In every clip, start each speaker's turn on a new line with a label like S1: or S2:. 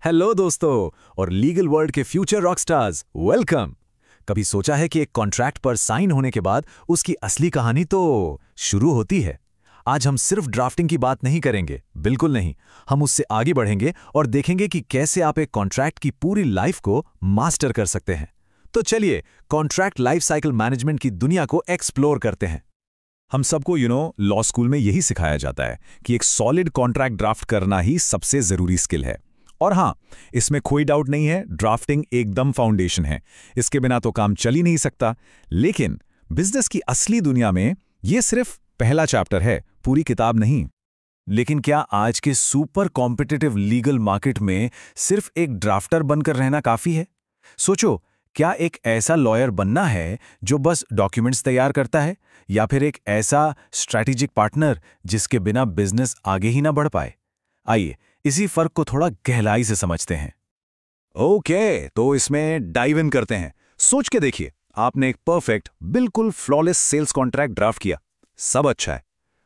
S1: Hello दोस्तों और legal world के फ्यूचर रॉकस्टार्स वेलकम। कभी सोचा है कि एक कॉन्ट्रैक्ट पर साइन होने के बाद उसकी असली कहानी तो शुरू होती है। आज हम सिर्फ ड्राफ्टिंग की बात नहीं करेंगे, बिल्कुल नहीं। हम उससे आगे बढ़ेंगे और देखेंगे कि कैसे आप एक कॉन्ट्रैक्ट की पूरी लाइफ को मास्टर कर सकते हैं। तो चलिए कॉन्ट्रैक्ट लाइफ साइकिल मैनेजमेंट की दुनिया को एक्सप्लोर करते हैं।
S2: हम सबको लॉ स्कूल में यही सिखाया जाता है कि एक सॉलिड कॉन्ट्रैक्ट ड्राफ्ट करना ही सबसे जरूरी स्किल है। और हाँ, इसमें कोई डाउट नहीं है, ड्राफ्टिंग एकदम फाउंडेशन है, इसके बिना तो काम चल ही नहीं सकता। लेकिन बिजनेस की असली दुनिया में ये सिर्फ पहला चैप्टर है, पूरी किताब नहीं।
S1: लेकिन क्या आज के सुपर कॉम्पिटिटिव लीगल मार्केट में सिर्फ एक ड्राफ्टर बनकर रहना काफी है? सोचो, क्या एक ऐसा लॉयर बनना है जो बस डॉक्यूमेंट्स तैयार करता है, या फिर एक ऐसा स्ट्रैटेजिक पार्टनर जिसके बिना बिजनेस आगे ही ना बढ़ पाए? आइए इसी फर्क को थोड़ा गहराई से समझते हैं।
S2: ओके, तो इसमें डाइव इन करते हैं। सोच के देखिए, आपने एक परफेक्ट, बिल्कुल फ्लॉलेस सेल्स कॉन्ट्रैक्ट ड्राफ्ट किया, सब अच्छा है।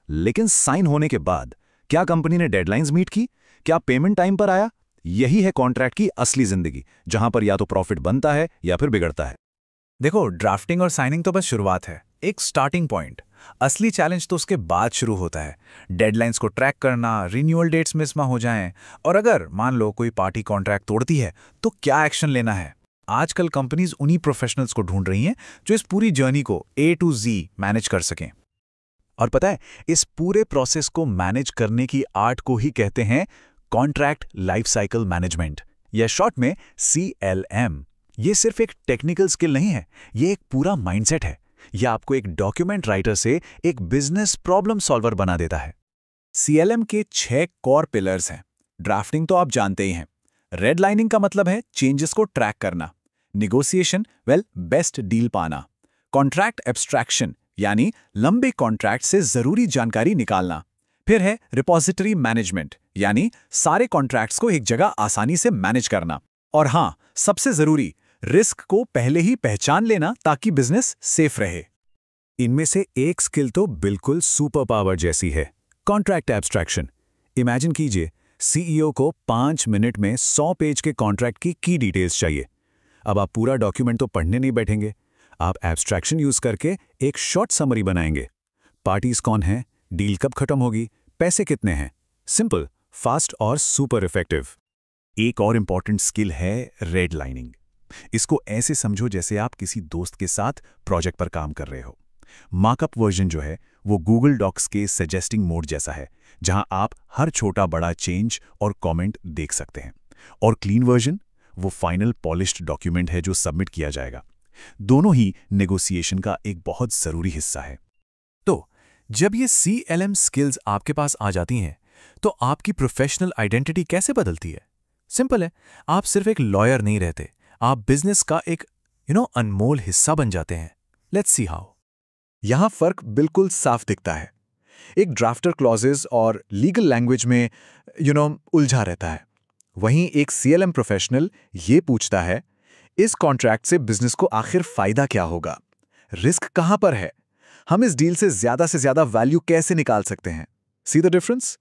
S2: लेकिन साइन होने के बाद क्या कंपनी ने डेडलाइंस मीट की? क्या पेमेंट टाइम पर आया? यही है कॉन्ट्रैक्ट की असली जिंदगी, जहां पर या तो प्रॉफिट बनता है या फिर बिगड़ता है।
S3: देखो, ड्राफ्टिंग और साइनिंग तो बस शुरुआत है, एक स्टार्टिंग पॉइंट। असली चैलेंज तो उसके बाद शुरू होता है। डेडलाइंस को ट्रैक करना, रिन्यूअल डेट्स मिस ना हो जाएं, और अगर मान लो कोई पार्टी कॉन्ट्रैक्ट तोड़ती है तो क्या एक्शन लेना है। आजकल कंपनीज उन्हीं प्रोफेशनल्स को ढूंढ रही हैं जो इस पूरी जर्नी को A to Z मैनेज कर सकें।
S2: और पता है, इस पूरे प्रोसेस को मैनेज करने की आर्ट को ही कहते हैं कॉन्ट्रैक्ट लाइफ साइकिल मैनेजमेंट, या शॉर्ट में CLM। ये सिर्फ एक टेक्निकल स्किल नहीं है, ये एक पूरा माइंडसेट है। यह आपको एक डॉक्यूमेंट राइटर से एक बिजनेस प्रॉब्लम सॉल्वर बना देता है। CLM के 6 कोर पिलर्स हैं। ड्राफ्टिंग तो आप जानते ही हैं। रेड लाइनिंग का मतलब है चेंजेस को ट्रैक करना। निगोसिएशन, बेस्ट डील पाना। कॉन्ट्रैक्ट एब्स्ट्रैक्शन, यानी लंबे कॉन्ट्रैक्ट से जरूरी जानकारी निकालना। फिर है रिपोजिटरी मैनेजमेंट, यानी सारे कॉन्ट्रैक्ट्स को एक जगह आसानी से मैनेज करना। और हाँ, सबसे जरूरी, रिस्क को पहले ही पहचान लेना ताकि बिजनेस सेफ रहे।
S1: इनमें से एक स्किल तो बिल्कुल सुपर पावर जैसी है, कॉन्ट्रैक्ट एब्स्ट्रैक्शन। इमेजिन कीजिए, CEO को 5 मिनट में 100 पेज के कॉन्ट्रैक्ट की डिटेल्स चाहिए। अब आप पूरा डॉक्यूमेंट तो पढ़ने नहीं बैठेंगे, आप एब्स्ट्रैक्शन यूज करके एक शॉर्ट समरी बनाएंगे। पार्टीज कौन हैं, डील कब खत्म होगी, पैसे कितने हैं। सिंपल, फास्ट और सुपर इफेक्टिव।
S2: एक और इंपॉर्टेंट स्किल है रेड लाइनिंग। इसको ऐसे समझो जैसे आप किसी दोस्त के साथ प्रोजेक्ट पर काम कर रहे हो। मार्कअप वर्जन जो है वो गूगल डॉक्स के सजेस्टिंग मोड जैसा है, जहां आप हर छोटा बड़ा चेंज और कमेंट देख सकते हैं। और क्लीन वर्जन वो फाइनल पॉलिश्ड डॉक्यूमेंट है जो सबमिट किया जाएगा। दोनों ही नेगोशिएशन का एक बहुत जरूरी हिस्सा है।
S3: तो जब ये CLM स्किल्स आपके पास आ जाती हैं तो आपकी प्रोफेशनल आइडेंटिटी कैसे बदलती है? सिंपल है, आप सिर्फ एक लॉयर नहीं रहते, आप बिजनेस का एक अनमोल हिस्सा बन जाते हैं। Let's see how.
S2: यहां फर्क बिल्कुल साफ दिखता है। एक ड्राफ्टर क्लॉजेस और लीगल लैंग्वेज में उलझा रहता है। वहीं एक CLM प्रोफेशनल ये पूछता है, इस कॉन्ट्रैक्ट से बिजनेस को आखिर फायदा क्या होगा, रिस्क कहां पर है, हम इस डील से ज्यादा वैल्यू कैसे निकाल सकते हैं। See the difference?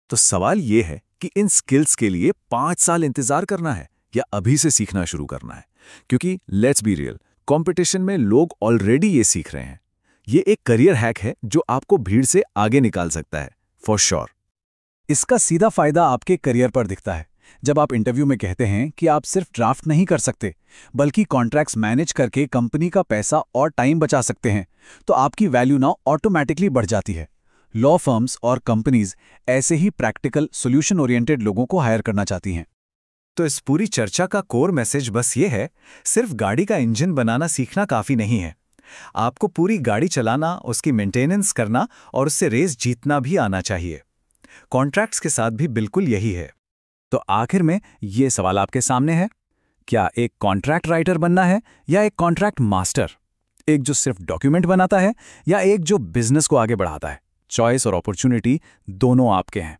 S1: तो सवाल यह है कि इन स्किल्स के लिए 5 साल इंतजार करना है या अभी से सीखना शुरू करना है? क्योंकि लेट्स बी रियल, कंपटीशन में लोग ऑलरेडी ये सीख रहे हैं। ये एक करियर हैक है जो आपको भीड़ से आगे निकाल सकता है, फॉर श्योर। इसका सीधा फायदा आपके करियर पर दिखता है। जब आप इंटरव्यू में कहते हैं कि आप सिर्फ ड्राफ्ट नहीं कर सकते, बल्कि कॉन्ट्रैक्ट्स मैनेज करके कंपनी का पैसा और टाइम बचा सकते हैं, तो आपकी वैल्यू नाउ ऑटोमैटिकली बढ़ जाती है। लॉ फर्म्स और कंपनीज ऐसे ही प्रैक्टिकल, सॉल्यूशन ओरिएंटेड लोगों को हायर करना चाहती हैं। तो इस पूरी चर्चा का कोर मैसेज बस ये है, सिर्फ गाड़ी का इंजन बनाना सीखना काफी नहीं है। आपको पूरी गाड़ी चलाना, उसकी मेंटेनेंस करना और उससे रेस जीतना भी आना चाहिए। कॉन्ट्रैक्ट्स के साथ भी बिल्कुल यही है। तो आखिर में ये सवाल आपके सामने है, क्या एक कॉन्ट्रैक्ट राइटर बनना है या एक कॉन्ट्रैक्ट मास्टर? एक जो सिर्फ डॉक्यूमेंट बनाता है या एक जो बिजनेस को आगे बढ़ाता है? चॉइस और अपॉर्चुनिटी दोनों आपके हैं।